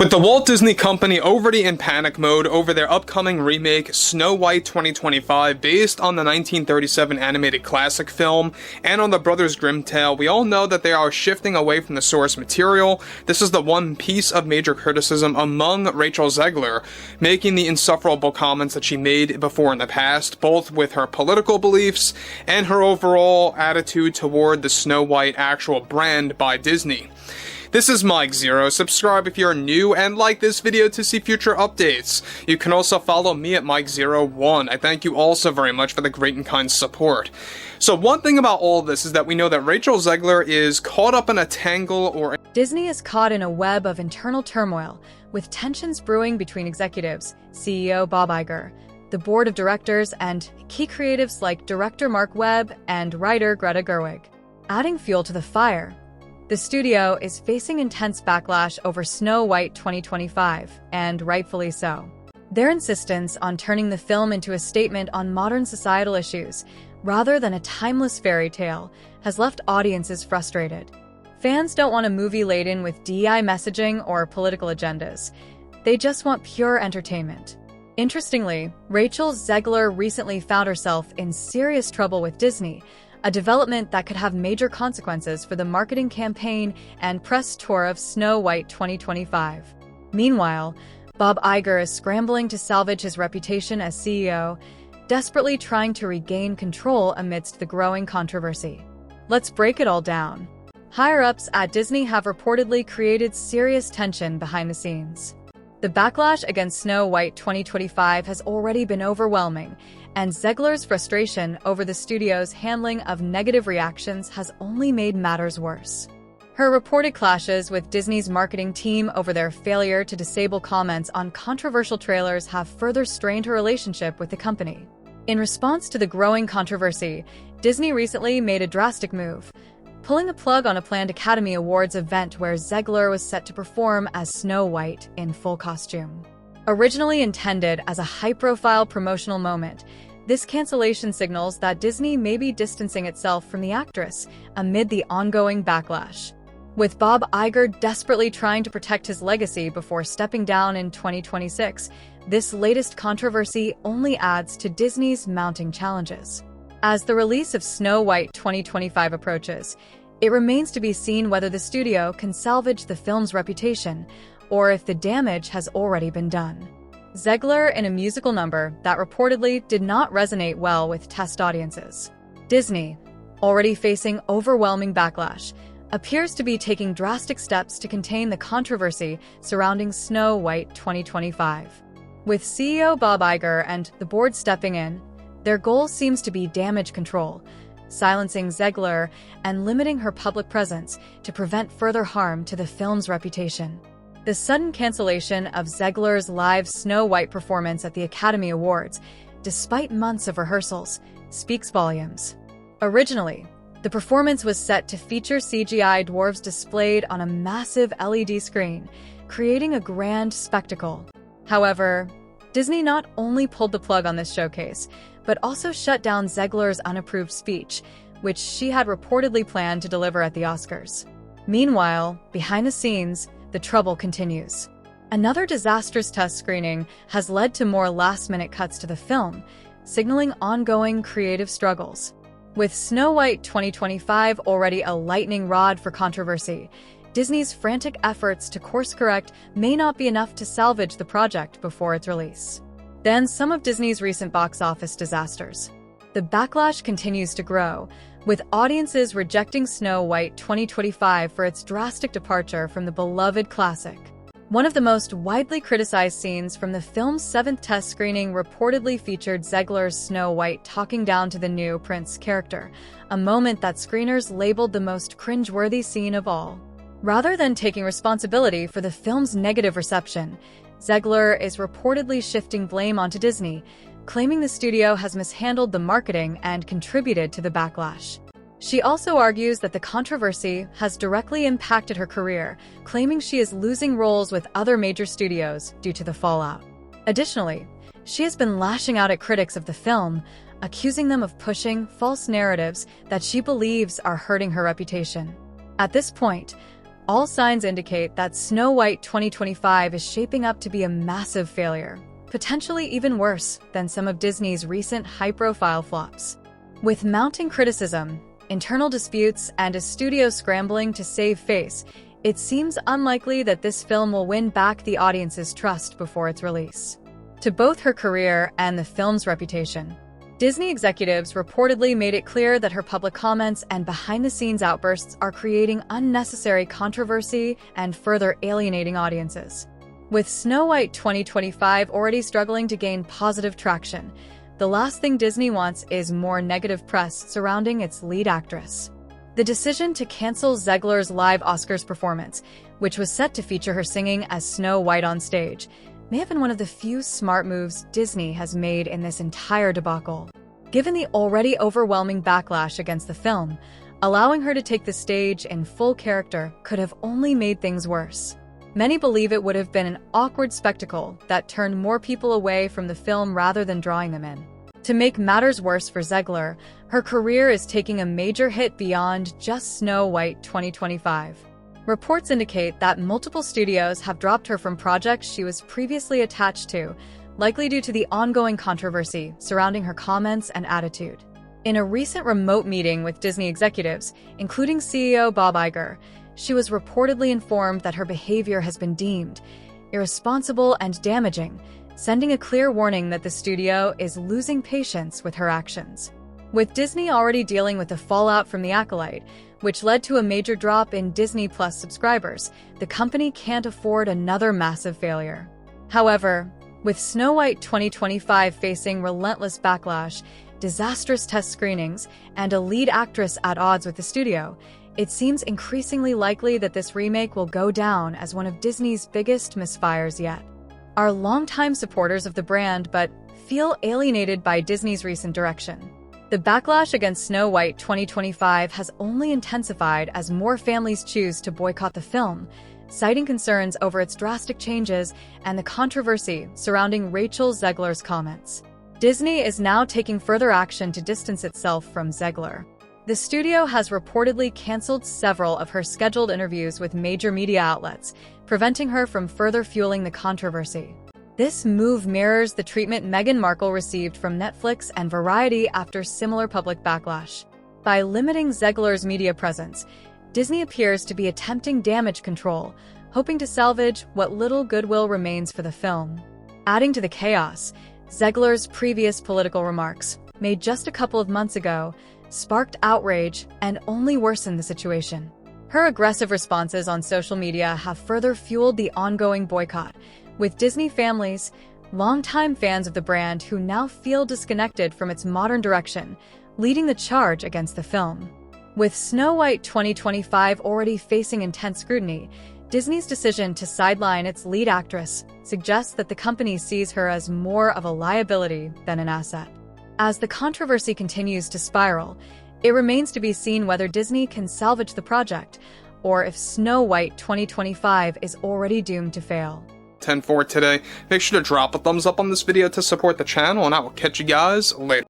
With the Walt Disney Company already in panic mode over their upcoming remake Snow White 2025 based on the 1937 animated classic film and on the Brothers Grimm tale, we all know that they are shifting away from the source material. This is the one piece of major criticism among Rachel Zegler, making the insufferable comments that she made before in the past, both with her political beliefs and her overall attitude toward the Snow White actual brand by Disney. This is Mike Zero. Subscribe if you're new and like this video to see future updates. You can also follow me at Mike01. I thank you all so very much for the great and kind support. So one thing about all of this is that we know that Rachel Zegler is caught up in a tangle or Disney is caught in a web of internal turmoil, with tensions brewing between executives, CEO Bob Iger, the board of directors, and key creatives like director Mark Webb and writer Greta Gerwig. Adding fuel to the fire, the studio is facing intense backlash over Snow White 2025, and rightfully so. Their insistence on turning the film into a statement on modern societal issues, rather than a timeless fairy tale, has left audiences frustrated. Fans don't want a movie laden with DEI messaging or political agendas. They just want pure entertainment. Interestingly, Rachel Zegler recently found herself in serious trouble with Disney, a development that could have major consequences for the marketing campaign and press tour of Snow White 2025. Meanwhile, Bob Iger is scrambling to salvage his reputation as CEO, desperately trying to regain control amidst the growing controversy. Let's break it all down. Higher-ups at Disney have reportedly created serious tension behind the scenes. The backlash against Snow White 2025 has already been overwhelming, and Zegler's frustration over the studio's handling of negative reactions has only made matters worse. Her reported clashes with Disney's marketing team over their failure to disable comments on controversial trailers have further strained her relationship with the company. In response to the growing controversy, Disney recently made a drastic move, pulling the plug on a planned Academy Awards event where Zegler was set to perform as Snow White in full costume. Originally intended as a high-profile promotional moment, this cancellation signals that Disney may be distancing itself from the actress amid the ongoing backlash. With Bob Iger desperately trying to protect his legacy before stepping down in 2026, this latest controversy only adds to Disney's mounting challenges. As the release of Snow White 2025 approaches, it remains to be seen whether the studio can salvage the film's reputation, or if the damage has already been done. Zegler in a musical number that reportedly did not resonate well with test audiences. Disney, already facing overwhelming backlash, appears to be taking drastic steps to contain the controversy surrounding Snow White 2025. With CEO Bob Iger and the board stepping in, their goal seems to be damage control, silencing Zegler and limiting her public presence to prevent further harm to the film's reputation. The sudden cancellation of Zegler's live Snow White performance at the Academy Awards, despite months of rehearsals, speaks volumes. Originally, the performance was set to feature CGI dwarves displayed on a massive LED screen, creating a grand spectacle. However, Disney not only pulled the plug on this showcase, but also shut down Zegler's unapproved speech, which she had reportedly planned to deliver at the Oscars. Meanwhile, behind the scenes, the trouble continues. Another disastrous test screening has led to more last-minute cuts to the film, signaling ongoing creative struggles. With Snow White 2025 already a lightning rod for controversy, Disney's frantic efforts to course-correct may not be enough to salvage the project before its release. Then some of Disney's recent box office disasters. The backlash continues to grow, with audiences rejecting Snow White 2025 for its drastic departure from the beloved classic. One of the most widely criticized scenes from the film's 7th test screening reportedly featured Zegler's Snow White talking down to the new Prince character, a moment that screeners labeled the most cringeworthy scene of all. Rather than taking responsibility for the film's negative reception, Zegler is reportedly shifting blame onto Disney, claiming the studio has mishandled the marketing and contributed to the backlash. She also argues that the controversy has directly impacted her career, claiming she is losing roles with other major studios due to the fallout. Additionally, she has been lashing out at critics of the film, accusing them of pushing false narratives that she believes are hurting her reputation. At this point, All signs indicate that Snow White 2025 is shaping up to be a massive failure, potentially even worse than some of Disney's recent high-profile flops. With mounting criticism, internal disputes, and a studio scrambling to save face, it seems unlikely that this film will win back the audience's trust before its release. To both her career and the film's reputation, Disney executives reportedly made it clear that her public comments and behind-the-scenes outbursts are creating unnecessary controversy and further alienating audiences. With Snow White 2025 already struggling to gain positive traction, the last thing Disney wants is more negative press surrounding its lead actress. The decision to cancel Zegler's live Oscars performance, which was set to feature her singing as Snow White on stage, may have been one of the few smart moves Disney has made in this entire debacle. Given the already overwhelming backlash against the film, allowing her to take the stage in full character could have only made things worse. Many believe it would have been an awkward spectacle that turned more people away from the film rather than drawing them in. To make matters worse for Zegler, her career is taking a major hit beyond just Snow White 2025. Reports indicate that multiple studios have dropped her from projects she was previously attached to, likely due to the ongoing controversy surrounding her comments and attitude. In a recent remote meeting with Disney executives, including CEO Bob Iger, she was reportedly informed that her behavior has been deemed irresponsible and damaging, sending a clear warning that the studio is losing patience with her actions. With Disney already dealing with the fallout from The Acolyte, which led to a major drop in Disney Plus subscribers, the company can't afford another massive failure. However, with Snow White 2025 facing relentless backlash, disastrous test screenings, and a lead actress at odds with the studio, it seems increasingly likely that this remake will go down as one of Disney's biggest misfires yet. Are longtime supporters of the brand but feel alienated by Disney's recent direction. The backlash against Snow White 2025 has only intensified as more families choose to boycott the film, citing concerns over its drastic changes and the controversy surrounding Rachel Zegler's comments. Disney is now taking further action to distance itself from Zegler. The studio has reportedly canceled several of her scheduled interviews with major media outlets, preventing her from further fueling the controversy. This move mirrors the treatment Meghan Markle received from Netflix and Variety after similar public backlash. By limiting Zegler's media presence, Disney appears to be attempting damage control, hoping to salvage what little goodwill remains for the film. Adding to the chaos, Zegler's previous political remarks, made just a couple of months ago, sparked outrage and only worsened the situation. Her aggressive responses on social media have further fueled the ongoing boycott, with Disney families, longtime fans of the brand who now feel disconnected from its modern direction, leading the charge against the film. With Snow White 2025 already facing intense scrutiny, Disney's decision to sideline its lead actress suggests that the company sees her as more of a liability than an asset. As the controversy continues to spiral, it remains to be seen whether Disney can salvage the project, or if Snow White 2025 is already doomed to fail. 10 for today. Make sure to drop a thumbs up on this video to support the channel, and I will catch you guys later.